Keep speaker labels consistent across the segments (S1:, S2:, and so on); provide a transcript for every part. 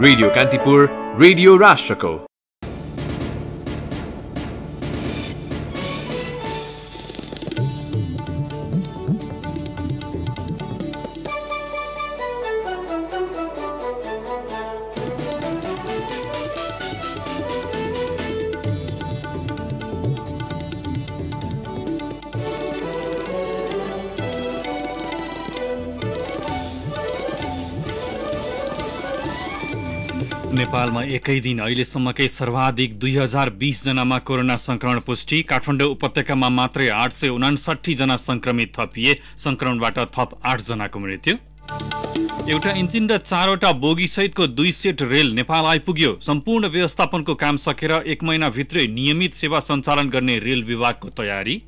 S1: Radio Kantipur, radio राष्ट्रको।
S2: नेपालमा एकै दिन अहिलेसम्मकै सर्वाधिक 2020 जनामा कोरोना संक्रमण पुष्टि। काठमाडौँ उपत्यकामा मात्रै 859 जना संक्रमित थपिए, संक्रमणबाट थप 8 जनाको मृत्यु। एउटा इन्जिन र 4वटा बोगी सहितको 2 सेट रेल नेपाल आइपुग्यो। सम्पूर्ण व्यवस्थापनको काम सकेर 1 महिनाभित्रै नियमित सेवा सञ्चालन गर्ने रेल विभागको तयारी।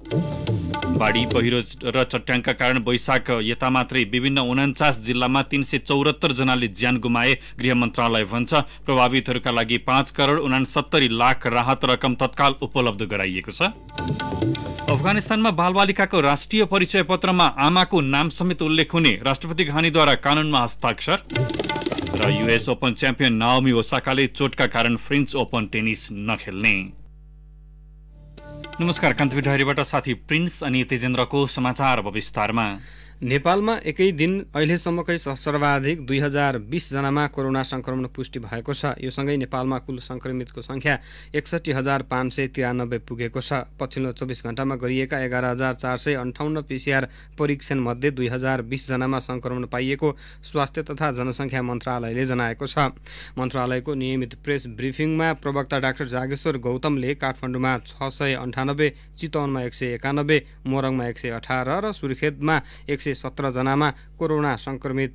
S2: बाढी, पहिरो र चट्याङका कारण वैशाख यता मात्रै विभिन्न 49 जिल्लामा 374 जनाले ज्यान गुमाए, गृह मन्त्रालय भन्छ। प्रभावितहरूका लागि 5 करोड 69 लाख राहत रकम तत्काल उपलब्ध गराइएको छ। अफगानिस्तानमा बालबालिकाको राष्ट्रिय परिचय पत्रमा आमाको नाम समेत उल्लेख हुने, राष्ट्रपति घानीद्वारा कानूनमा हस्ताक्षर। र युएस ओपन च्याम्पियन नाओमी ओसाकाले चोटका कारण फ्रेन्च ओपन टेनिस नखेल्ने। नमस्कार, कान्तिपुर डायरीबाट साथी प्रिन्स अनि तेजेन्द्रको समाचार अब विस्तारमा।
S3: नेपालमा एकै दिन अहिलेसम्मकै सर्वाधिक 2020 जनामा कोरोना संक्रमण पुष्टि भएको छ। यो सँगै नेपालमा कुल संक्रमितको संख्या 61,593 पुगेको छ। पछिल्लो 24 घण्टामा गरिएका 11,458 पीसीआर परीक्षण मध्ये 2020 जनामा संक्रमण पाइएको स्वास्थ्य तथा जनसङ्ख्या मन्त्रालयले जनाएको छ। मन्त्रालयको नियमित प्रेस ब्रिफिङमा प्रवक्ता डाक्टर जागेश्वर गौतमले काठमाडौँमा 698, चितवनमा 191, मोरङमा 118 र सुर्खेतमा 117 जनामा कोरोना संक्रमित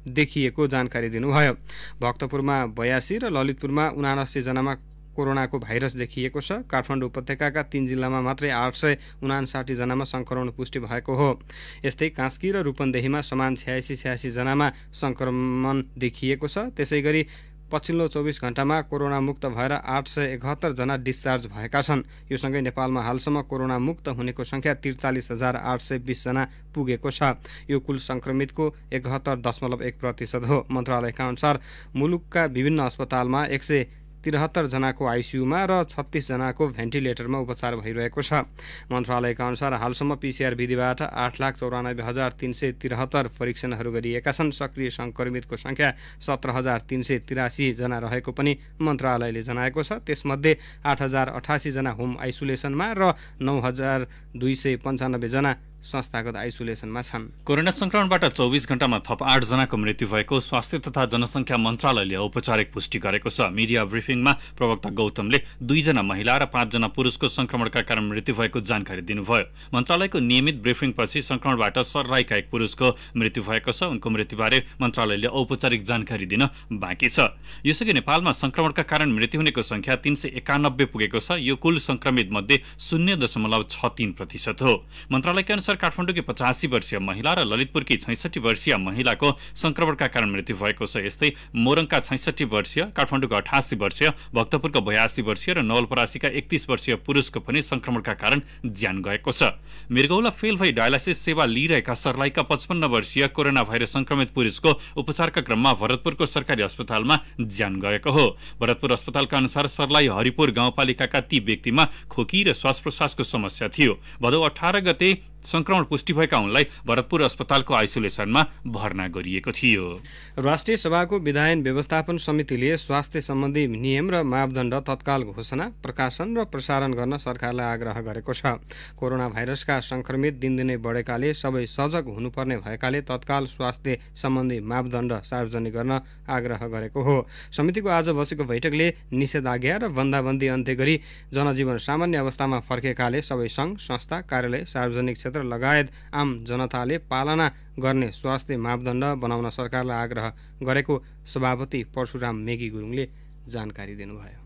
S3: देखिएको जानकारी दिनुभयो। भक्तपुरमा 82 र ललितपुरमा 79 जनामा कोरोनाको भाइरस देखिएको छ। काठमाडौँ उपत्यकाका 3 जिल्लामा मात्रै 859 जनामा संक्रमण पुष्टि भएको हो। यस्तै कास्की र रूपन्देहीमा समान 86 जनामा संक्रमण देखिएको छ। त्यसैगरी पछिल्लो 24 घण्टामा कोरोना मुक्त भएर 871 जना डिस्चार्ज भएका छन्। यो सँगै नेपालमा हालसम्म कोरोना मुक्त हुनेको संख्या 43,820 जना पुगेको छ। यो कुल संक्रमितको 71.1% हो। मन्त्रालयका अनुसार मुलुकका विभिन्न अस्पतालमा 173 जनाको आइसियुमा र 36 जनाको भेन्टिलेटरमा उपचार भइरहेको छ। मन्त्रालयका अनुसार हालसम्म पीसीआर विधिबाट 8,94,373 परीक्षणहरू गरिएका छन्। सक्रिय संक्रमितको संख्या 17,383 जना रहेको पनि मन्त्रालयले जनाएको छ। त्यसमध्ये 8,088 जना होम आइसोलेसनमा र 9,295 जना संस्थागत आइसोलेसनमा छन्।
S2: कोरोना संक्रमणबाट 24 घण्टामा थप 8 जनाको मृत्यु भएको स्वास्थ्य तथा जनसङ्ख्या मन्त्रालयले औपचारिक पुष्टि गरेको छ। मिडिया ब्रिफिङमा प्रवक्ता गौतमले 2 जना महिला र 5 जना पुरुषको संक्रमणका कारण मृत्यु भएको जानकारी दिनुभयो। मन्त्रालयको नियमित ब्रिफिङपछि संक्रमणबाट सर्लाहीका 1 पुरुषको मृत्यु भएको छ। उनको मृत्युबारे मन्त्रालयले औपचारिक जानकारी दिन बाँकी छ। यसअघि नेपालमा संक्रमणका कारण मृत्यु हुनेको संख्या 391 पुगेको छ। यो कुल संक्रमित मध्ये 0.63% हो। मन्त्रालयका अनुसार काठमाडौँकी 85 वर्षीय महिला र ललितपुरकी 66 वर्षीय महिलाको संक्रमणका कारण मृत्यु भएको छ। यस्तै मोरङका 66 वर्षीय, काठमाडौँको 88 वर्षीय, भक्तपुरको 82 वर्षीय र नवलपरासीका 31 वर्षीय पुरुषको पनि संक्रमणका कारण ज्यान गएको छ। मृगौला फेल भई डायलासिस सेवा लिइरहेका सर्लाहीका 55 वर्षीय कोरोना भाइरस संक्रमित पुरुषको उपचारका क्रममा भरतपुरको सरकारी अस्पतालमा ज्यान गएको हो। भरतपुर अस्पतालका अनुसार सर्लाही हरिपुर गाउँपालिकाका ती व्यक्तिमा खोकी र श्वास प्रश्वासको समस्या थियो। भदौ 18 गते संक्रमण पुष्टि भएका उनलाई भरतपुर अस्पतालको आइसोलेसनमा भर्ना गरिएको थियो।
S3: राष्ट्रिय सभाको विधायन व्यवस्थापन समितिले स्वास्थ्य सम्बन्धी नियम र मापदण्ड तत्काल घोषणा, प्रकाशन र प्रसारण गर्न सरकारलाई आग्रह गरेको छ। कोरोना भाइरसका संक्रमित दिनदिनै बढेकाले सबै सजग हुनुपर्ने भएकाले तत्काल स्वास्थ्य सम्बन्धी मापदण्ड सार्वजनिक गर्न आग्रह गरेको हो। समितिको आज बसेको बैठकले निषेधाज्ञा र बन्दाबन्दी अन्त्य गरी जनजीवन सामान्य अवस्थामा फर्केकाले सबै सङ्घ, संस्था, कार्यालय, सार्वजनिक क्षेत्र लगायत आम जनताले पालना गर्ने स्वास्थ्य मापदण्ड बनाउन सरकारलाई आग्रह गरेको सभापति परशुराम मेगी गुरुङले जानकारी दिनुभयो।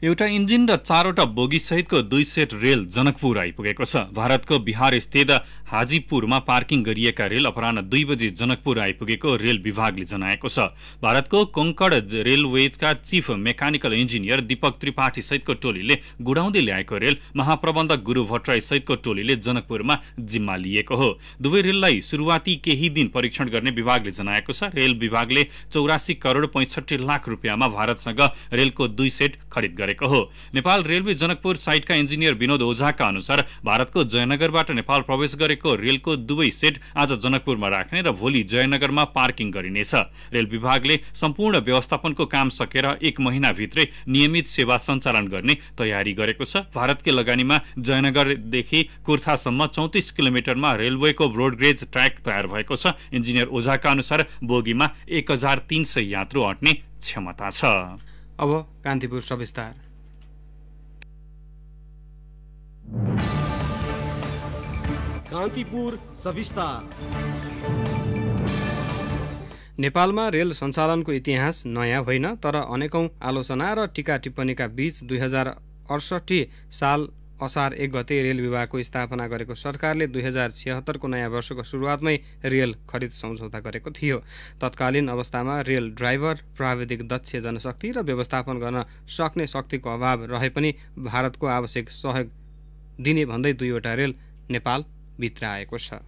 S2: एउटा इन्जिन र 4वटा बोगी सहितको 2 सेट रेल जनकपुर आइपुगेको छ। भारतको बिहार स्थित हाजीपुरमा पार्किङ गरिएका रेल अपराह्न 2 बजे जनकपुर आइपुगेको रेल विभागले जनाएको छ। भारतको कोंकण रेलवेजका chief mechanical engineer Deepak Tripathi सहितको टोलीले गुडाउँदै ल्याएको रेल महाप्रबन्धक गुरु भट्टराई सहितको टोलीले जनकपुरमा जिम्मा लिएको हो। दुवै रेललाई सुरुवाती केही दिन परीक्षण गर्ने विभागले जनाएको छ। रेल विभागले 84 करोड 65 लाख रुपियाँमा भारतसँग रेलको 2 सेट खरिद गरेको हो। नेपाल रेलवे जनकपुर साइटका इन्जिनियर विनोद ओझाका अनुसार भारतको जयनगरबाट नेपाल प्रवेश गरेको रेलको दुवै सेट आज जनकपुरमा राख्ने र भोलि जयनगरमा पार्किङ गरिनेछ। रेल विभागले सम्पूर्ण व्यवस्थापनको काम सकेर 1 महिनाभित्रै नियमित सेवा सञ्चालन गर्ने तयारी गरेको छ। भारतकै लगानीमा जयनगरदेखि कुर्थासम्म 34 किलोमिटरमा रेलवेको ब्रोडगेज ट्र्याक तयार भएको छ। इन्जिनियर ओझाका अनुसार बोगीमा 1300 यात्रु अट्ने क्षमता छ।
S3: अब कान्तिपुर सविस्तार।
S4: कान्तिपुर सविस्तार।
S3: नेपालमा रेल सञ्चालनको इतिहास नयाँ होइन, तर अनेकौं आलोचना र टीका टिप्पणीका बीच 2068 साल असार 1 गते रेल विभागको स्थापना गरेको सरकारले 2076 को नयाँ वर्षको सुरुवातमै रेल खरिद सम्झौता गरेको थियो। तत्कालीन अवस्थामा रेल ड्राइभर, प्राविधिक दक्ष जनशक्ति र व्यवस्थापन गर्न सक्ने शक्तिको अभाव रहे पनि भारतको आवश्यक सहयोग दिने भन्दै 2वटा रेल नेपाल भित्र आएको छ।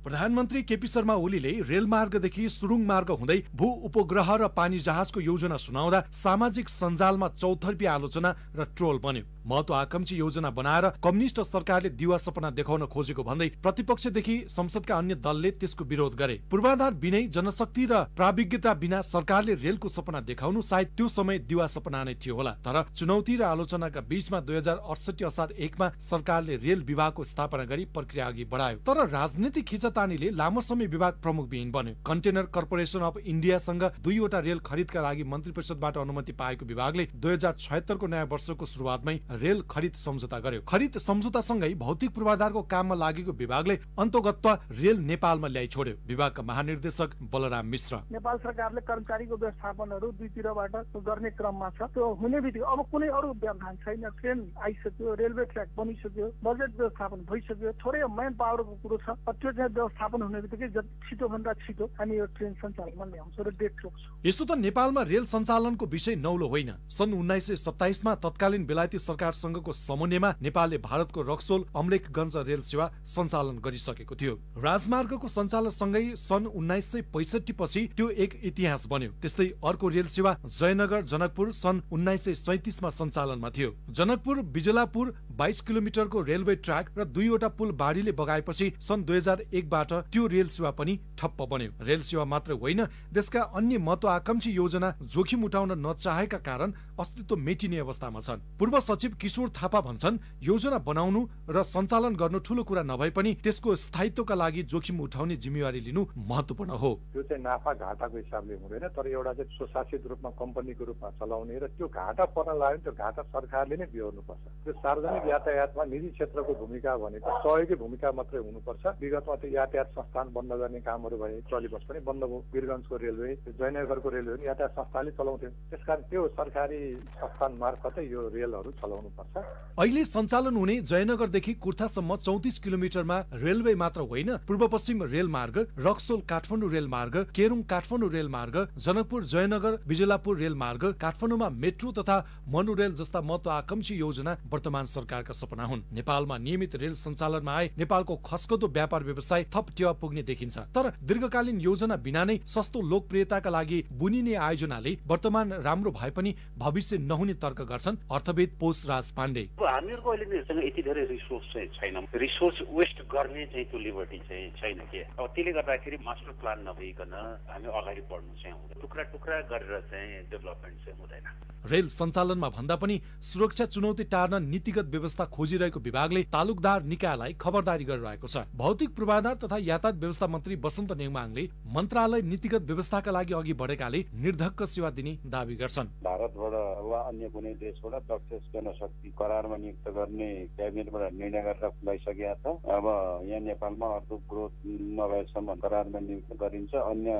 S4: प्रधानमन्त्री केपी शर्मा ओलीले रेलमार्गदेखि सुरुङ मार्ग हुँदै भू उपग्रह र पानी जहाजको योजना सुनाउँदा सामाजिक सञ्जालमा चौतर्फी आलोचना र ट्रोल बन्यो। महत्वाकांक्षी योजना बनाएर कम्युनिस्ट सरकारले दिवा सपना देखाउन खोजेको भन्दै प्रतिपक्षदेखि संसदका अन्य दलले त्यसको विरोध गरे। पूर्वाधार बिनै जनशक्ति र प्राविज्ञता बिना सरकारले रेलको सपना देखाउनु सायद त्यो समय दिवा सपना नै थियो होला। तर चुनौती र आलोचनाका बीचमा 2068 असार 1 मा सरकारले रेल विभागको स्थापना गरी प्रक्रिया अघि बढायो। तर राजनीतिक खिचातानीले लामो समय विभाग प्रमुख विहीन बन्यो। कन्टेनर कर्पोरेसन अफ इन्डियासँग 2वटा रेल खरिदका लागि मन्त्री परिषदबाट अनुमति पाएको विभागले 2076 को नयाँ वर्षको सुरुवातमै रेल खरिद सम्झौता गर्यो। खरिद सम्झौतासँगै भौतिक पूर्वाधारको काममा लागेको विभागले अन्तर्गत रेल नेपालमा ल्याइ छोड्यो। विभागका महानिर्देशक बलराम मिश्र,
S5: नेपाल सरकारले कर्मचारीको व्यवस्थापनहरू दुईतिरबाट गर्ने क्रममा छ। त्यो हुने बित्तिकै अब कुनै अरू व्यवधान छैन। ट्रेन आइसक्यो, रेलवे ट्र्याक बनिसक्यो, बजेट व्यवस्थापन भइसक्यो, थोरै म्यान पावरको कुरो छ। त्यो चाहिँ व्यवस्थापन हुने बित्तिकै छिटोभन्दा छिटो हामी यो ट्रेन सञ्चालनमा ल्याउँछौँ र डेट रोक्छौँ।
S4: यसो त नेपालमा रेल सञ्चालनको विषय नौलो होइन। सन् 1927 मा तत्कालीन बेलायती सरकारसँगको समन्वयमा नेपालले भारतको रक्सोल अमलेखगञ्ज रेल सेवा सञ्चालन गरिसकेको थियो। राजमार्गको सञ्चालनसँगै सन् 1965 पछि त्यो एक इतिहास बन्यो। त्यस्तै अर्को रेल सेवा जयनगर जनकपुर सन् 1937 मा सञ्चालनमा थियो। जनकपुर बिजलापुर 22 किलोमिटरको रेलवे ट्र्याक र 2वटा पुल बाढीले बगाएपछि सन् 2001 बाट त्यो रेल सेवा पनि ठप्प बन्यो। रेल सेवा मात्र होइन, देशका अन्य महत्वाकांक्षी योजना जोखिम उठाउन नचाहेका कारण अस्तित्व मेटिने अवस्थामा छन्। पूर्व सचिव किशोर थापा भन्छन्, योजना बनाउनु र सञ्चालन गर्नु ठूलो कुरा नभए पनि त्यसको स्थायित्वका लागि जोखिम उठाउने जिम्मेवारी लिनु महत्त्वपूर्ण हो।
S6: त्यो चाहिँ नाफा घाटाको हिसाबले हुँदैन, तर एउटा चाहिँ स्वशासित रूपमा कम्पनीको रूपमा चलाउने र त्यो घाटा पर्न लाग्यो भने त्यो घाटा सरकारले नै बिहोर्नुपर्छ। त्यो सार्वजनिक यातायातमा निजी क्षेत्रको भूमिका भनेको सहयोगी भूमिका मात्रै हुनुपर्छ। विगतमा त्यो यातायात संस्थान बन्द गर्ने कामहरू भए, ट्रली बस पनि बन्द भयो। वीरगञ्जको रेलवे, जयनगरको रेलवे पनि यातायात संस्थाले चलाउँथ्यो। त्यसकारण त्यो सरकारी संस्थान मार्फतै यो रेलहरू चलाउनु पर्छ।
S4: अहिले सञ्चालन हुने जयनगरदेखि कुर्थासम्म 34 किलोमिटरमा रेलवे मात्र होइन, पूर्व पश्चिम रेलमार्ग, रक्सोल काठमाडौँ रेलमार्ग, केरुङ काठमाडौँ रेलमार्ग, जनकपुर जयनगर बिजलापुर रेलमार्ग, काठमाडौँमा मेट्रो तथा मोनोरेल जस्ता महत्वाकांक्षी योजना वर्तमान सरकारका सपना हुन्। नेपालमा नियमित रेल सञ्चालनमा आए नेपालको खस्कदो व्यापार व्यवसाय थप टेवा पुग्ने देखिन्छ। तर दीर्घकालीन योजना बिना नै सस्तो लोकप्रियताका लागि बुनिने आयोजनाले वर्तमान राम्रो भए पनि भविष्य नहुने तर्क गर्छन् अर्थविद पोषराज पाण्डे।
S7: हामीहरूको अहिलेसँग यति धेरै रिसोर्स चाहिँ छैन। रिसोर्स वेस्ट गर्ने चाहिँ त्यो लिबर्टी चाहिँ छैन के। अब त्यसले गर्दाखेरि मास्टर प्लान नभइकन हामी अगाडि बढ्नु चाहिँ हुँदैन। टुक्रा टुक्रा गरेर चाहिँ डेभलपमेन्ट चाहिँ हुँदैन।
S4: रेल सञ्चालनमा भन्दा पनि सुरक्षा चुनौती टार्न नीतिगत व्यवस्था खोजिरहेको विभागले तालुकदार निकायलाई खबरदारी गरिरहेको छ। भौतिक पूर्वाधार तथा यातायात व्यवस्था मन्त्री बसन्त नेङमाङले मन्त्रालय नीतिगत व्यवस्थाका लागि अघि बढेकाले निर्धक्क सेवा दिने दावी गर्छन्।
S6: भारतबाट
S8: वा अन्य कुनै देशबाट दक्ष जनशक्ति करारमा नियुक्त गर्ने क्याबिनेटबाट निर्णय गरेर खुलाइसकेका छ। अब यहाँ नेपालमा अर्को ग्रोथ नभएसम्म करारमा नियुक्त गरिन्छ। अन्य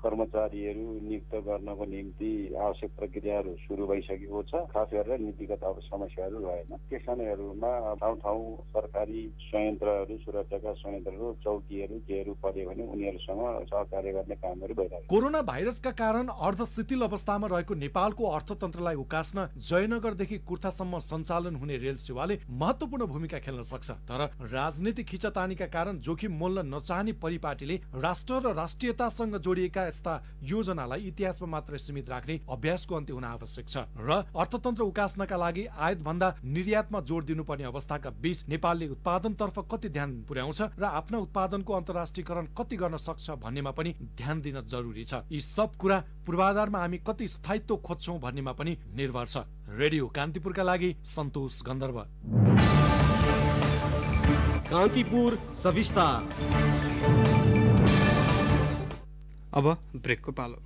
S8: कर्मचारीहरू नियुक्त गर्नको निम्ति आवश्यक प्रक्रियाहरू सुरु भइसकेको छ। खास गरेर नीतिगत अब समस्याहरू रहेन। स्टेसनहरूमा ठाउँ सरकारी संयन्त्रहरू, सुरक्षाका संयन्त्रहरू, चौकीहरू केहरू पर्यो भने उनीहरूसँग सहकार्य गर्ने कामहरू भइरहेको छ।
S4: कोरोना भाइरसका कारण अर्धशिथिल अवस्थामा रहेको नेपालको अर्थतन्त्रलाई उकास्न जयनगरदेखि कुर्थासम्म सञ्चालन हुने रेल सेवाले महत्त्वपूर्ण भूमिका खेल्न सक्छ। तर राजनीतिक खिचातानीका कारण जोखिम मोल्न नचाहने परिपाटीले राष्ट्र र राष्ट्रियतासँग जोडिएका यस्ता योजनालाई इतिहासमा मात्र सीमित राख्ने अभ्यासको अन्त्य हुन आवश्यक छ र अर्थतन्त्र उकास्नका लागि आयात भन्दा निर्यातमा जोड दिनुपर्ने अवस्थाका बीच नेपालले उत्पादनतर्फ कति ध्यान पुर्याउँछ र आफ्ना उत्पादनको अन्तर्राष्ट्रियकरण कति गर्न सक्छ भन्नेमा पनि ध्यान दिन जरुरी छ। यी सब कुरा पूर्वाधारमा हामी कति स्थायित्व खोज्छौं भन्नेमा पनि निर्भर छ। रेडियो कान्तिपुरका लागि सन्तोष गन्धर्व।
S9: कान्तिपुर सविस्तार।
S3: अब ब्रेकको पालो।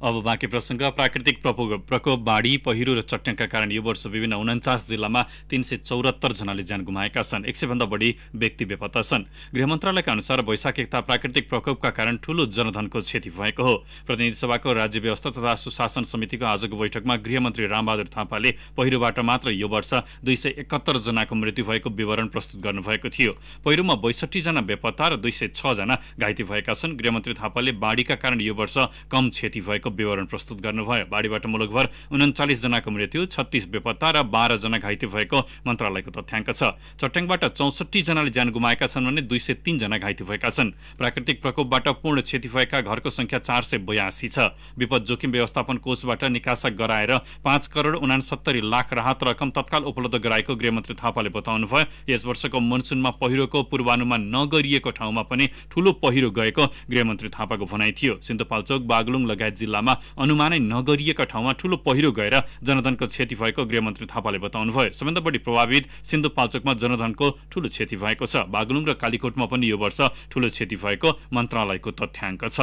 S2: अब बाँकी प्रसङ्ग। प्राकृतिक प्रकोप, बाढी, पहिरो र चट्याङका कारण यो वर्ष विभिन्न 49 जिल्लामा 374 जनाले ज्यान गुमाएका छन्। 100 भन्दा बढी व्यक्ति बेपत्ता छन्। गृह मन्त्रालयका अनुसार वैशाख एकता प्राकृतिक प्रकोपका कारण ठूलो जनधनको क्षति भएको हो। प्रतिनिधि सभाको राज्य व्यवस्था तथा सुशासन समितिको आजको बैठकमा गृहमन्त्री रामबहादुर थापाले पहिरोबाट मात्र यो वर्ष 271 जनाको मृत्यु भएको विवरण प्रस्तुत गर्नुभएको थियो। पहिरोमा 62 जना बेपत्ता र 206 जना घाइते भएका छन्। गृहमन्त्री थापाले बाढीका कारण यो वर्ष कम क्षति भएको विवरण प्रस्तुत गर्नुभयो। बाढीबाट मुलुकभर 39 जनाको मृत्यु, 36 बेपत्ता र 12 जना घाइते भएको मन्त्रालयको तथ्याङ्क छ। चट्याङबाट 64 जनाले ज्यान गुमाएका छन् भने 203 जना घाइते भएका छन्। प्राकृतिक प्रकोपबाट पूर्ण क्षति भएका घरको संख्या 482 छ। विपद जोखिम व्यवस्थापन कोषबाट निकासा गराएर 5 करोड 69 लाख राहत रकम तत्काल उपलब्ध गराएको गृहमन्त्री थापाले बताउनुभयो। यस वर्षको मनसुनमा पहिरोको पूर्वानुमान नगरिएको ठाउँमा पनि ठूलो पहिरो गएको गृहमन्त्री थापाको भनाइ थियो। सिन्धुपाल्चोक, बागलुङ लगायत जिल्लामा अनुमानै नगरिएका ठाउँमा ठूलो पहिरो गएर जनधनको क्षति भएको गृहमन्त्री थापाले बताउनुभयो। सबैभन्दा बढी प्रभावित सिन्धुपाल्चोकमा जनधनको ठूलो क्षति भएको छ। बागलुङ र कालीकोटमा पनि यो वर्ष ठूलो क्षति भएको मन्त्रालयको तथ्याङ्क छ।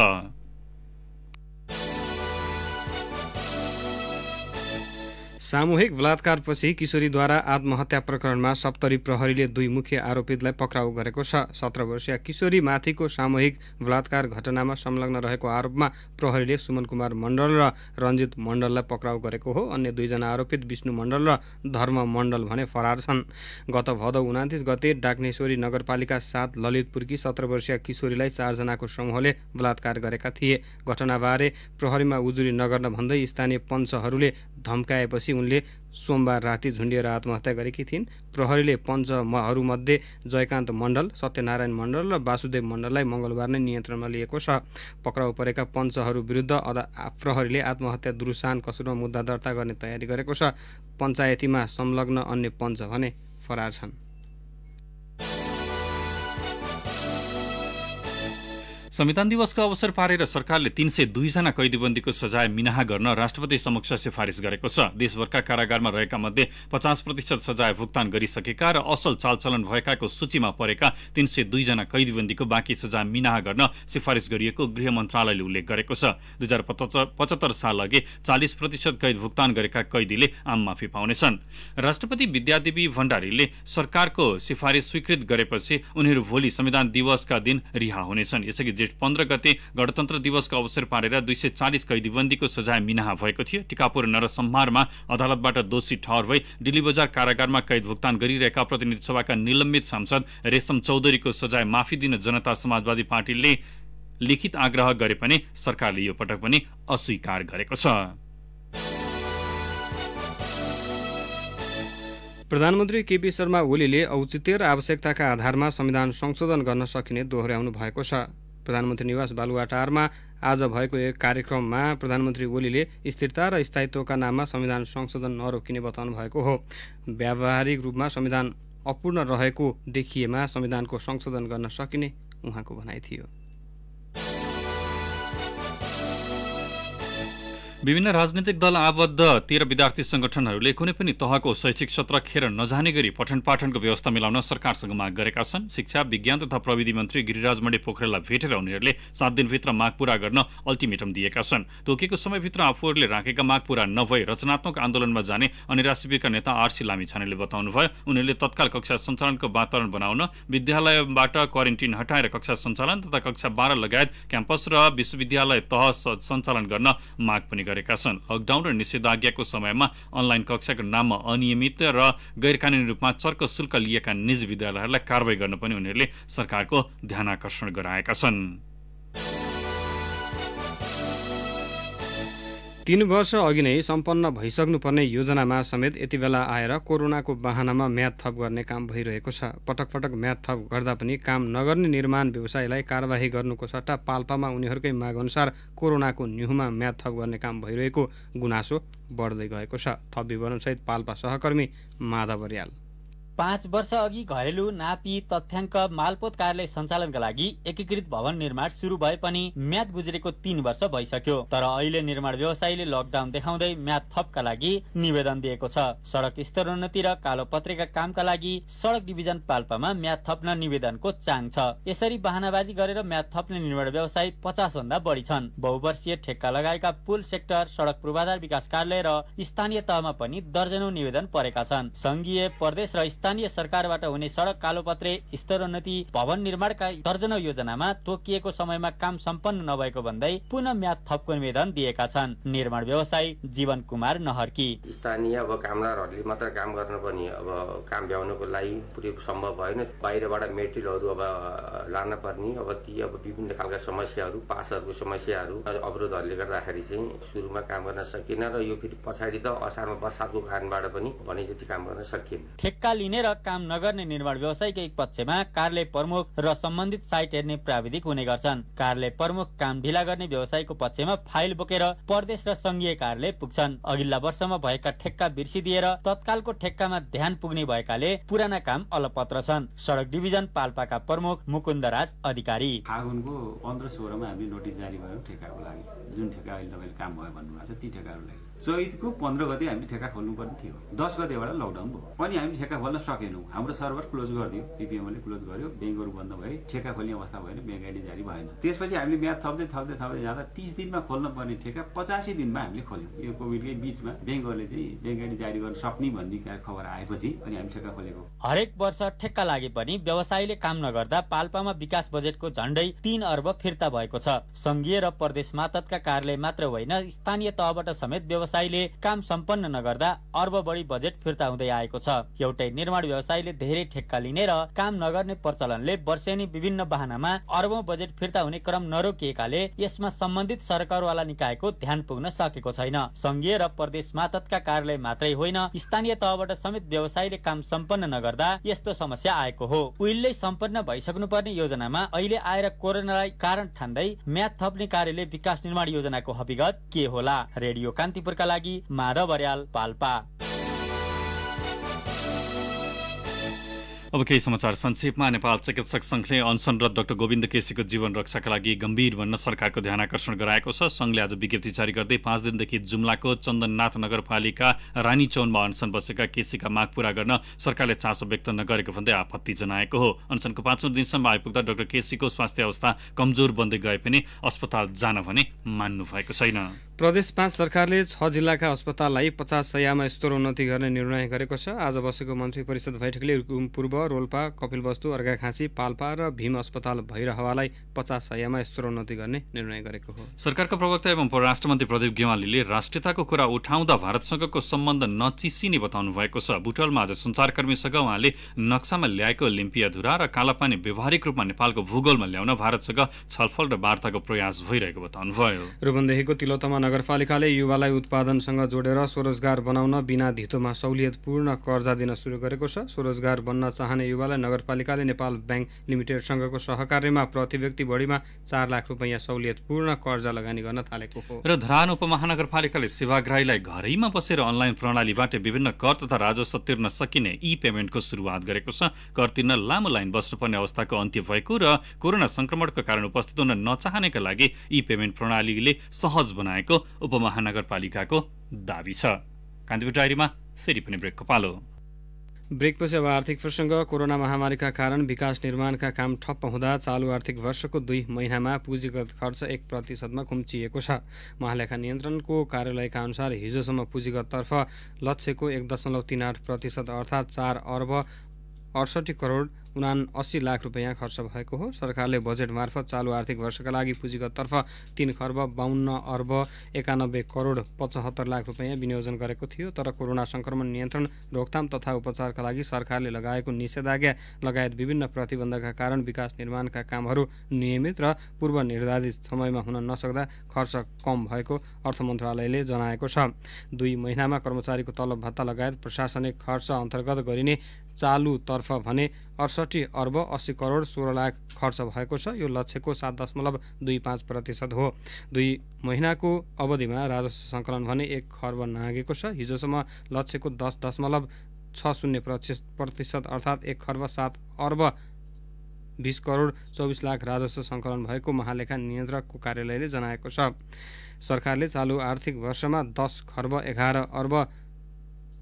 S3: सामूहिक बलात्कारपछि किशोरीद्वारा आत्महत्या प्रकरणमा सप्तरी प्रहरीले 2 मुख्य आरोपितलाई पक्राउ गरेको छ। 17 वर्षीय किशोरी माथिको सामूहिक बलात्कार घटनामा संलग्न रहेको आरोपमा प्रहरीले सुमन कुमार मण्डल र रञ्जित मण्डललाई पक्राउ गरेको हो। अन्य 2 जना आरोपित विष्णु मण्डल र धर्म मण्डल भने फरार छन्। गत भदौ 29 गते डाक्नेश्वरी नगरपालिका 7 ललितपुरकी 17 वर्षीय किशोरीलाई 4 जनाको समूहले बलात्कार गरेका थिए। घटनाबारे प्रहरीमा उजुरी नगर्न भन्दै स्थानीय पञ्चहरूले धम्काएपछि उनले सोमबार राति झुन्डिएर आत्महत्या गरेकी थिइन्। प्रहरीले पञ्चहरूमध्ये जयकान्त मण्डल, सत्यनारायण मण्डल र वासुदेव मण्डललाई मङ्गलबार नै नियन्त्रणमा लिएको छ। पक्राउ परेका पञ्चहरू विरुद्ध प्रहरीले आत्महत्या दुरुसान कसुरमा मुद्दा दर्ता गर्ने तयारी गरेको छ। पञ्चायतीमा संलग्न अन्य पञ्च भने फरार छन्।
S2: संविधान दिवसको अवसर पारेर सरकारले 302 जना कैदीबन्दीको सजाय मिनाहा गर्न राष्ट्रपति समक्ष सिफारिस गरेको छ। देशभरका कारागारमा रहेका मध्ये 50% सजाय भुक्तान गरिसकेका र असल चालचलन भएकाको सूचीमा परेका 302 जना कैदीबन्दीको बाँकी सजाय मिनाहा गर्न सिफारिस गरिएको गृह मन्त्रालयले उल्लेख गरेको छ। 2075 साल अघि 40% कैद भुक्तान गरेका कैदीले आम माफी पाउनेछन्। राष्ट्रपति विद्यादेवी भण्डारीले सरकारको सिफारिस स्वीकृत गरेपछि उनीहरू भोलि संविधान दिवसका दिन रिहा हुनेछन्। यसअघि 15 गते गणतन्त्र दिवसको अवसर पारेर 240 कैदीबन्दीको सजाय मिनाहा भएको थियो। टिकापुर नरसंहारमा अदालतबाट दोषी ठहर भई दिल्ली बजार कारागारमा कैद भुक्तान गरिरहेका प्रतिनिधि सभाका निलम्बित सांसद रेशम चौधरीको सजाय माफी दिन जनता समाजवादी पार्टीले लिखित आग्रह गरे पनि सरकारले यो पटक पनि अस्वीकार गरेको छ।
S3: प्रधानमन्त्री केपी शर्मा ओलीले औचित्य र आवश्यकताका आधारमा संविधान संशोधन गर्न सकिने दोहोर्याउनु भएको छ। प्रधानमन्त्री निवास बालुवाटारमा आज भएको एक कार्यक्रममा प्रधानमन्त्री ओलीले स्थिरता र स्थायित्वका नाममा संविधान संशोधन नरोकिने बताउनु भएको हो। व्यावहारिक रूपमा संविधान अपूर्ण रहेको देखिएमा संविधानको संशोधन गर्न सकिने उहाँको भनाइ थियो।
S2: विभिन्न राजनीतिक दल आबद्ध 13 विद्यार्थी संगठनहरूले कुनै पनि तहको शैक्षिक सत्र खेर नजाने गरी पठन पाठनको व्यवस्था मिलाउन सरकारसँग माग गरेका छन्। शिक्षा, विज्ञान तथा प्रविधि मन्त्री गिरिराज मणि पोखरेललाई भेटेर उनीहरूले 7 दिनभित्र माग पूरा गर्न अल्टिमेटम दिएका छन्। तोकेको समयभित्र आफूहरूले राखेका माग पूरा नभई रचनात्मक आन्दोलनमा जाने अनिरा शिविरका नेता आरसी लामिछानेले बताउनुभयो। उनीहरूले तत्काल कक्षा सञ्चालनको वातावरण बनाउन, विद्यालयबाट क्वारेन्टिन हटाएर कक्षा सञ्चालन तथा कक्षा 12 लगायत क्याम्पस र विश्वविद्यालय तह सञ्चालन गर्न माग पनि गरेका छन्। लकडाउन र निषेधाज्ञाको समयमा अनलाइन कक्षाको नाममा अनियमित र गैरकानूनी रूपमा चर्को शुल्क लिएका निजी विद्यालयहरूलाई कारवाही गर्न पनि उनीहरूले सरकारको ध्यानाकर्षण गराएका छन्।
S3: 3 वर्ष अघि नै सम्पन्न भइसक्नुपर्ने योजनामा समेत यति बेला आएर कोरोनाको बहानामा म्याद थप गर्ने काम भइरहेको छ। पटक पटक म्याद थप गर्दा पनि काम नगर्ने निर्माण व्यवसायीलाई कारबाही गर्नुको सट्टा पाल्पामा उनीहरूकै मागअनुसार कोरोनाको न्युमा म्याद थप गर्ने काम भइरहेको गुनासो बढ्दै गएको छ। थप विवरणसहित पाल्पा सहकर्मी माधव बरियाल।
S10: 5 वर्ष अघि घरेलु नापी तथ्याङ्क मालपोत कार्यालय सञ्चालनका लागि एकीकृत भवन निर्माण सुरु भए पनि म्याद गुज्रेको 3 वर्ष भइसक्यो। तर अहिले निर्माण व्यवसायीले लकडाउन देखाउँदै म्याद थपका लागि निवेदन दिएको छ। सडक स्तरोन्नति र कालोपत्रेका कामका लागि सडक डिभिजन पाल्पामा म्याद थप्न निवेदनको चाङ छ। यसरी बहानाबाजी गरेर म्याद थप्ने निर्माण व्यवसायी 50 भन्दा बढी छन्। बहुवर्षीय ठेक्का लगाएका पुल सेक्टर, सडक पूर्वाधार विकास कार्यालय र स्थानीय तहमा पनि दर्जनौं निवेदन परेका छन्। संघीय, प्रदेश र स्थानीय सरकारबाट हुने सडक कालोपत्रे, स्तरोन्नति, भवन निर्माणका दर्जनौं योजनामा तोकिएको समयमा काम सम्पन्न नभएको भन्दै पुनः म्याद थपको निवेदन दिएका छन्। निर्माण व्यवसायी जीवन कुमार नहर्की।
S11: स्थानीय अब कामदारहरूले मात्र काम गर्न पनि अब काम भ्याउनको लागि पुरै सम्भव भएन। बाहिरबाट मेटेरियलहरू अब लान पर्ने, अब ती अब विभिन्न खालका समस्याहरू, पासहरूको समस्याहरू, अवरोधहरूले गर्दाखेरि चाहिँ सुरुमा काम गर्न सकिएन र यो फेरि पछाडि त असारमा बर्सातको कारणबाट पनि भने जति काम गर्न सकिएन।
S10: ठेक्का लिने र काम नगर्ने निर्माण व्यवसायीको एक पक्षमा कार्यालय प्रमुख र सम्बन्धित साइट हेर्ने प्राविधिक हुने गर्छन्। कार्यालय प्रमुख काम ढिला गर्ने व्यवसायीको पक्षमा फाइल बोकेर प्रदेश र संघीय कार्यालय पुग्छन्। अघिल्ला वर्षमा भएका ठेक्का बिर्सिदिएर तत्कालको ठेक्कामा ध्यान पुग्ने भएकाले पुराना काम अलपत्र छन्। सडक डिभिजन पाल्पाका प्रमुख मुकुन्द राज अधिकारी।
S12: फागुनको 15-16 मा हामीले नोटिस जारी गर्यौं ठेक्काको लागि। जुन ठेक्का अहिले तपाईले काम भयो भन्नुभएको छ ती ठेक्काहरूलाई चैतको 15 गते हामीले ठेक्का खोल्नु पर्ने थियो। 10 गतेबाट लकडाउन भयो। अनि हामी ठेक्का खोल्न सकेनौं। हाम्रो सर्भर क्लोज गरिदियो, पीपीएमले क्लोज गर्यो, बैंकहरू बन्द भए, ठेक्का खोल्ने अवस्था भएन, बैंक आइडी जारी भएन। त्यसपछि हामीले म्याद थप्दै जाँदा 30 दिनमा खोल्न पर्ने ठेक्का 85 दिनमा हामीले खोल्यौं। यो कोभिडकै बीचमा बैंकहरूले चाहिँ बैंक आइडी जारी गर्न सक्ने भन्ने खबर आएपछि अनि हामी ठेक्का खोलेको।
S10: हरेक वर्ष ठेक्का लागे पनि व्यवसायीले काम नगर्दा पाल्पामा विकास बजेटको झण्डै 3 अर्ब फिर्ता भएको छ। संघीय र प्रदेश मातहतका कार्यालय मात्र होइन, स्थानीय तहबाट समेत व्यवसायीले काम सम्पन्न नगर्दा अर्ब बढी बजेट फिर्ता हुँदै आएको छ। एउटै निर्माण व्यवसायीले धेरै ठेक्का लिने र काम नगर्ने प्रचलनले वर्षेनी विभिन्न बहानामा अर्बौं बजेट फिर्ता हुने क्रम नरोकिएकाले यसमा सम्बन्धित सरकारवाला निकायको ध्यान पुग्न सकेको छैन। संघीय र प्रदेश मातहतका कार्यालय मात्रै होइन, स्थानीय तहबाट समेत व्यवसायीले काम सम्पन्न नगर्दा यस्तो समस्या आएको हो। उहिल्यै सम्पन्न भइसक्नुपर्ने योजनामा अहिले आएर कोरोनालाई कारण ठान्दै म्याद थप्ने कार्यले विकास निर्माण योजनाको हकीकत के होला? रेडियो कान्तिपुरका लागि माधव बरियाल, पाल्पा।
S2: अब केही समाचार संक्षेपमा। नेपाल चिकित्सक संघले अनसनरत डाक्टर गोविन्द केसीको जीवन रक्षाका लागि गम्भीर भन्न सरकारको ध्यानाकर्षण गराएको छ। संघले आज विज्ञप्ति जारी गर्दै 5 दिनदेखि जुम्लाको चन्दननाथ नगरपालिका रानीचौनमा अनसन बसेका केसीका माग पूरा गर्न सरकारले चासो व्यक्त नगरेको भन्दै आपत्ति जनाएको हो। अनसनको 5औं दिनसम्म आइपुग्दा डाक्टर केसीको स्वास्थ्य अवस्था कमजोर बन्दै गए पनि अस्पताल जान भने मान्नु भएको छैन।
S3: प्रदेश 5 सरकारले 6 जिल्लाका अस्पताललाई 50 शय्यामा स्तरोन्नति गर्ने निर्णय गरेको छ। आज बसेको मन्त्री परिषद बैठकले पूर्व, रोल्पा, कपिलवस्तु, अर्घाखाँची, पाल्पा र भीम अस्पताल भैरहवालाई 50 शय्यामा स्तरोन्नति गर्ने निर्णय गरेको हो।
S2: सरकारका प्रवक्ता एवं परराष्ट्र मन्त्री प्रदीप गेवालीले राष्ट्रियताको कुरा उठाउँदा भारतसँगको सम्बन्ध नचिसिने बताउनु भएको छ। बुटवलमा आज सञ्चारकर्मीसँग उहाँले नक्सामा ल्याएको लिम्पियाधुरा र कालापानी व्यावहारिक रूपमा नेपालको भूगोलमा ल्याउन भारतसँग छलफल र वार्ताको प्रयास भइरहेको बताउनुभयो।
S3: रूबन्देहीको तिलोत्तमा नगरपालिकाले युवालाई उत्पादनसँग जोडेर स्वरोजगार बनाउन बिना धितोमा सहुलियतपूर्ण कर्जा दिन सुरु गरेको छ। स्वरोजगार बन्न चाहने युवालाई नगरपालिकाले नेपाल बैंक लिमिटेडसँगको सहकार्यमा प्रति व्यक्ति बढीमा 4 लाख रुपैयाँ सहुलियतपूर्ण कर्जा लगानी गर्न थालेको हो।
S2: र धरान उपमहानगरपालिकाले सेवाग्राहीलाई घरैमा बसेर अनलाइन प्रणालीबाट विभिन्न कर तथा राजस्व तिर्न सकिने ई पेमेन्टको सुरुवात गरेको छ। कर तिर्न लामो लाइन बस्नुपर्ने अवस्थाको अन्त्य भएको र कोरोना संक्रमणको कारण उपस्थित हुन नचाहनेका लागि ई पेमेन्ट प्रणालीले सहज बनाएको उपमहानगरपालिकाको दाबी छ। कान्तिपुर डायरीमा फेरि पनि ब्रेकको पालो।
S3: ब्रेकपछि अब आर्थिक प्रसङ्ग। कोरोना महामारीका कारण विकास निर्माणका काम ठप्प हुँदा चालु आर्थिक वर्षको 2 महिनामा पुँजीगत खर्च 1% खुम्चिएको छ। महालेखा नियन्त्रणको कार्यालयका अनुसार हिजोसम्म पुँजीगततर्फ लक्ष्यको 1.38% अर्थात् 4 अर्ब 68 करोड 79 लाख रुपियाँ खर्च भएको हो। सरकारले बजेट मार्फत चालु आर्थिक वर्षका लागि पुँजीगततर्फ 3 खर्ब 52 अर्ब 91 करोड 75 लाख रुपियाँ विनियोजन गरेको थियो। तर कोरोना संक्रमण नियन्त्रण, रोकथाम तथा उपचारका लागि सरकारले लगाएको निषेधाज्ञा लगायत विभिन्न प्रतिबन्धका कारण विकास निर्माणका कामहरू नियमित र पूर्व निर्धारित समयमा हुन नसक्दा खर्च कम भएको अर्थ मन्त्रालयले जनाएको छ। 2 महिनामा कर्मचारीको तलब भत्ता लगायत प्रशासनिक खर्च अन्तर्गत गरिने चालुतर्फ भने 68 अर्ब 80 करोड 16 लाख खर्च भएको छ। यो लक्ष्यको 7.25% हो। 2 महिनाको अवधिमा राजस्व सङ्कलन भने 1 खर्ब नागेको छ। हिजोसम्म लक्ष्यको 10.60% अर्थात् 1 खर्ब 7 अर्ब 20 करोड 24 लाख राजस्व सङ्कलन भएको महालेखा नियन्त्रकको कार्यालयले जनाएको छ। सरकारले चालु आर्थिक वर्षमा 10 खर्ब 11 अर्ब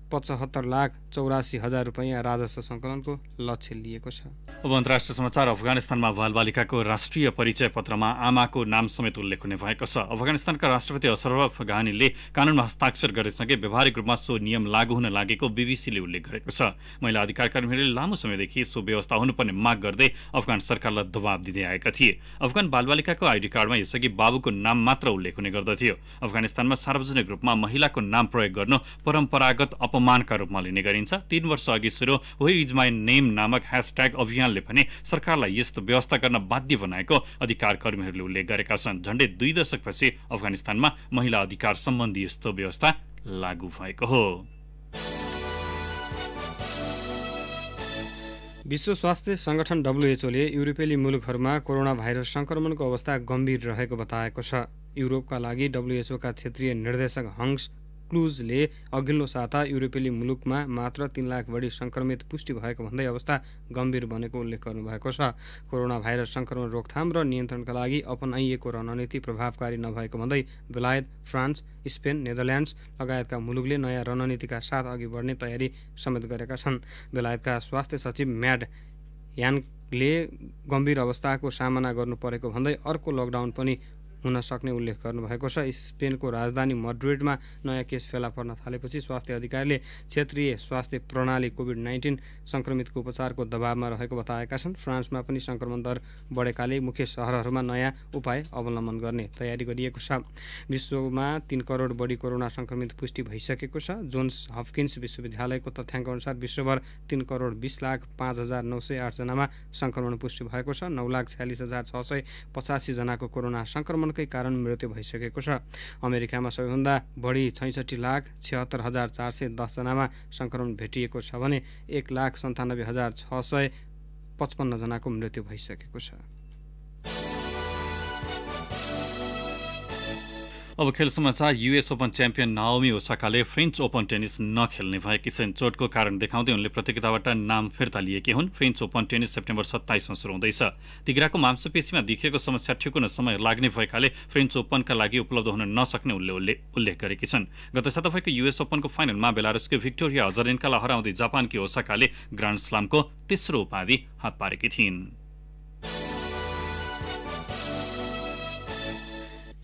S3: 75 लाख 84 हजार रुपियाँ राजस्व सङ्कलनको लक्ष्य लिएको छ।
S2: अब अन्तर्राष्ट्रिय समाचार। अफगानिस्तानमा बालबालिकाको राष्ट्रिय परिचय पत्रमा आमाको नाम समेत उल्लेख हुने भएको छ। अफगानिस्तानका राष्ट्रपति अशरफ गानीले कानुनमा हस्ताक्षर गरेसँगै व्यावहारिक रूपमा सो नियम लागू हुन लागेको बीबीसीले उल्लेख गरेको छ। महिला अधिकार कर्मीहरूले लामो समयदेखि सो व्यवस्था हुनुपर्ने माग गर्दै अफगान सरकारलाई दबाब दिँदै आएका थिए। अफगान बालबालिकाको आइडी कार्डमा यसअघि बाबुको नाम मात्र उल्लेख हुने गर्दथ्यो। अफगानिस्तानमा सार्वजनिक रूपमा महिलाको नाम प्रयोग गर्नु परम्परागत अपमानका रूपमा लिने गरिन्छ। 3 वर्ष अघि सुरु वेयर इज माई नेम नामक ह्यासट्याग अभियानले पनि सरकारलाई यस्तो व्यवस्था गर्न बाध्य बनाएको अधिकार कर्मीहरूले उल्लेख गरेका छन्। झण्डै 2 दशकपछि अफगानिस्तानमा महिला अधिकार सम्बन्धी यस्तो व्यवस्था लागू भएको हो।
S3: विश्व स्वास्थ्य संगठन WHO ले युरोपेली मुलुकहरूमा कोरोना भाइरस संक्रमणको अवस्था गम्भीर रहेको बताएको छ। युरोपका लागि WHO का क्षेत्रीय निर्देशक हङ्स क्लुजले अघिल्लो साता युरोपेली मुलुकमा मात्र 3 लाख बढी संक्रमित पुष्टि भएको भन्दै अवस्था गम्भीर बनेको उल्लेख गर्नुभएको छ। कोरोना भाइरस संक्रमण रोकथाम र नियन्त्रणका लागि अपनाइएको रणनीति प्रभावकारी नभएको भन्दै बेलायत, फ्रान्स, स्पेन, नेदरल्यान्ड्स लगायतका मुलुकले नयाँ रणनीतिका साथ अघि बढ्ने तयारी समेत गरेका छन्। बेलायतका स्वास्थ्य सचिव म्याड यानले गम्भीर अवस्थाको सामना गर्नु परेको भन्दै अर्को लकडाउन पनि हुन सक्ने उल्लेख गर्नुभएको छ। स्पेनको राजधानी मड्रिडमा नयाँ केस फेला पर्न थालेपछि स्वास्थ्य अधिकारीले क्षेत्रीय स्वास्थ्य प्रणाली कोभिड-19 संक्रमितको उपचारको दबावमा रहेको बताएका छन्। फ्रान्समा पनि संक्रमण दर बढेकाले मुख्य सहरहरूमा नयाँ उपाय अवलम्बन गर्ने तयारी गरिएको छ। विश्वमा 3 करोड बढी कोरोना संक्रमित पुष्टि भइसकेको छ। जोन्स हपकिन्स विश्वविद्यालयको तथ्याङ्क अनुसार विश्वभर 3 करोड 20 लाख 5,908 जनामा संक्रमण पुष्टि भएको छ। 9,46,685 जनाको कोरोना संक्रमणकै कारण मृत्यु भइसकेको छ। अमेरिकामा सबैभन्दा बढी 66,76,410 जनामा संक्रमण भेटिएको छ भने 1,97,655 जनाको मृत्यु भइसकेको छ।
S2: अब खेल समाचार। युएस ओपन च्याम्पियन नाओमी ओसाकाले फ्रेन्च ओपन टेनिस नखेल्ने भएकी छिन्। चोटको कारण देखाउँदै उनले प्रतियोगिताबाट नाम फिर्ता लिएकी हुन्। फ्रेन्च ओपन टेनिस सेप्टेम्बर 27 मा सुरु हुँदैछ। तिघ्राको मांसपेशीमा देखिएको समस्या ठिक हुन समय लाग्ने भएकाले फ्रेन्च ओपनका लागि उपलब्ध हुन नसक्ने उनले उल्लेख गरेकी छन्। गत साता भएको युएस ओपनको फाइनलमा बेलारुसको भिक्टोरिया अजरेन्कालाई हराउँदै जापानकी ओसाकाले ग्रान्ड स्लामको तेस्रो उपाधि हात पारेकी थिइन्।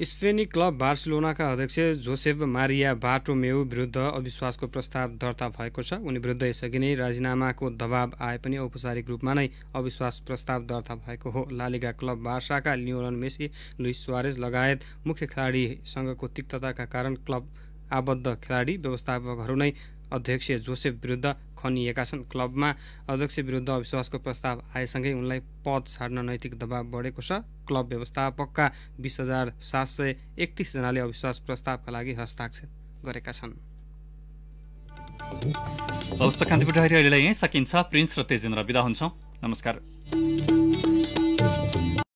S3: स्पेनी क्लब बार्सिलोनाका अध्यक्ष जोसेफ मारिया बार्टोमेउ विरुद्ध अविश्वासको प्रस्ताव दर्ता भएको छ। उनी विरुद्ध यसअघि नै राजीनामाको दबाब आए पनि औपचारिक रूपमा नै अविश्वास प्रस्ताव दर्ता भएको हो। लालिगा क्लब बार्साका लियोनल मेसी, लुइस सुआरेज लगायत मुख्य खेलाडीसँगको तिक्तताका कारण क्लब आबद्ध खेलाडी व्यवस्थापकहरू नै अध्यक्ष जोसेफ विरुद्ध खनिएका छन्। क्लबमा अध्यक्ष विरुद्ध अविश्वासको प्रस्ताव आएसँगै उनलाई पद छाड्न नैतिक दबाव बढेको छ। क्लब व्यवस्थापकका 20,731 जनाले अविश्वास प्रस्तावका लागि हस्ताक्षर गरेका छन्।
S2: कान्तिपुर डायरी अहिलेलाई यहीँ सकिन्छ। प्रिन्स र तेजेन्द्र बिदा हुन्छौँ। नमस्कार।